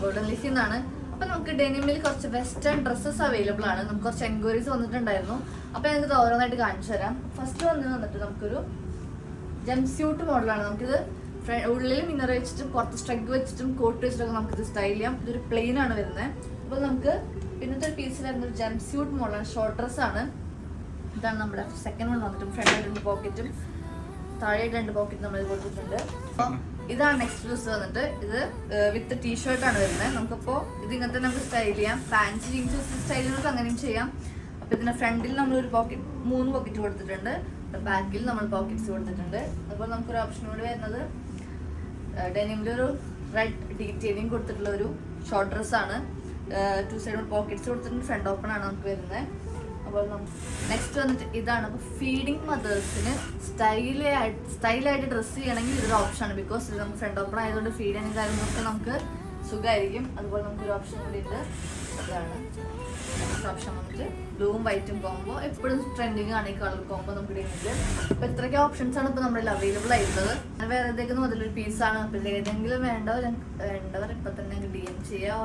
Golden ലീഫിൽ നിന്നാണ്. അപ്പോൾ നമുക്ക് ഡെനിമിൽ കുറച്ച് വെസ്റ്റേൺ ഡ്രസ്സസ് അവൈലബിൾ ആണ്. നമുക്ക് കുറച്ച് എൻക്വയറീസ് വന്നിട്ടുണ്ടായിരുന്നു. അപ്പോൾ ഞങ്ങൾക്ക് ഓരോന്നായിട്ട് കാണിച്ചു തരാം. ഫസ്റ്റ് വന്നിട്ട് നമുക്കൊരു ജംസ്യൂട്ട് മോഡലാണ്. നമുക്കിത് ഉള്ളിൽ മിനർ വെച്ചിട്ടും പുറത്ത് സ്ട്രഗ് വെച്ചിട്ടും കോട്ട് വെച്ചിട്ടൊക്കെ നമുക്കിത് സ്റ്റൈൽ ചെയ്യാം. ഇതൊരു പ്ലെയിൻ ആണ് വരുന്നത്. അപ്പോൾ നമുക്ക് പിന്നത്തെ ഒരു പീസ് വരുന്ന ഒരു ജംസ്യൂട്ട് മോഡലാണ്. ഷോർട്ട് ഡ്രസ് ആണ്. ഇതാണ് നമ്മുടെ സെക്കൻഡ് വൺ വന്നിട്ടും ഫ്രണ്ടിൽ 2 പോക്കറ്റും താഴെ 2 പോക്കറ്റ് നമ്മൾ കൊടുത്തിട്ടുണ്ട്. അപ്പോൾ ഇതാണ് നെക്സ്റ്റ് ഡ്രസ് വന്നിട്ട്. ഇത് വിത്ത് ടീഷർട്ടാണ് വരുന്നത്. നമുക്കപ്പോൾ ഇത് ഇങ്ങനത്തെ നമുക്ക് സ്റ്റൈൽ ചെയ്യാം. പാൻസ് ജീൻസ് സ്റ്റൈലുകൾക്ക് അങ്ങനെയും ചെയ്യാം. അപ്പോൾ ഇതിൻ്റെ ഫ്രണ്ടിൽ നമ്മളൊരു പോക്കറ്റ് 3 പോക്കറ്റ് കൊടുത്തിട്ടുണ്ട്. ബാക്കിൽ നമ്മൾ പോക്കറ്റ്സ് കൊടുത്തിട്ടുണ്ട്. അപ്പോൾ നമുക്കൊരു ഓപ്ഷൻ കൂടി വരുന്നത് ഡെനിമിലൊരു റെഡ് ഡീറ്റെയിലിംഗ് കൊടുത്തിട്ടുള്ള ഒരു ഷോർട്ട് ഡ്രസ്സാണ്. 2 സൈഡ് പോക്കറ്റ്സ് കൊടുത്തിട്ടുണ്ട്. ഫ്രണ്ട് ഓപ്പൺ ആണ് നമുക്ക് വരുന്നത്. അപ്പോൾ നെക്സ്റ്റ് വന്നിട്ട് ഇതാണ്. അപ്പോൾ ഫീഡിങ് മദേഴ്സിന് സ്റ്റൈലായിട്ട് ഡ്രസ്സ് ചെയ്യണമെങ്കിൽ ഇതൊരു ഓപ്ഷനാണ്. ബിക്കോസ് ഇത് നമുക്ക് ഫ്രണ്ട് ഓപ്പൺ ആയതുകൊണ്ട് ഫീഡ് ചെയ്യുന്ന കാര്യങ്ങളൊക്കെ നമുക്ക് സുഖമായിരിക്കും. അതുപോലെ നമുക്കൊരു ഓപ്ഷൻ കൂടി ഉണ്ട്. അതാണ് നെക്സ്റ്റ് ഓപ്ഷൻ വന്നിട്ട് ബ്ലൂവും വൈറ്റും കോമ്പോ. എപ്പോഴും ട്രെൻഡിങ് ആണ് ഈ കളർ കോമ്പോ നമുക്ക് ഡെനിമിൽ. അപ്പോൾ ഇത്രയ്ക്ക് ഓപ്ഷൻസ് ആണ് ഇപ്പോൾ നമ്മുടെ അവൈലബിൾ ആയിട്ടുള്ളത്. വേറെ ഏതെങ്കിലും മുതലൊരു പീസാണ്. അപ്പോൾ ഏതെങ്കിലും വേണ്ടവർ ഇപ്പം തന്നെ DM ചെയ്യുക.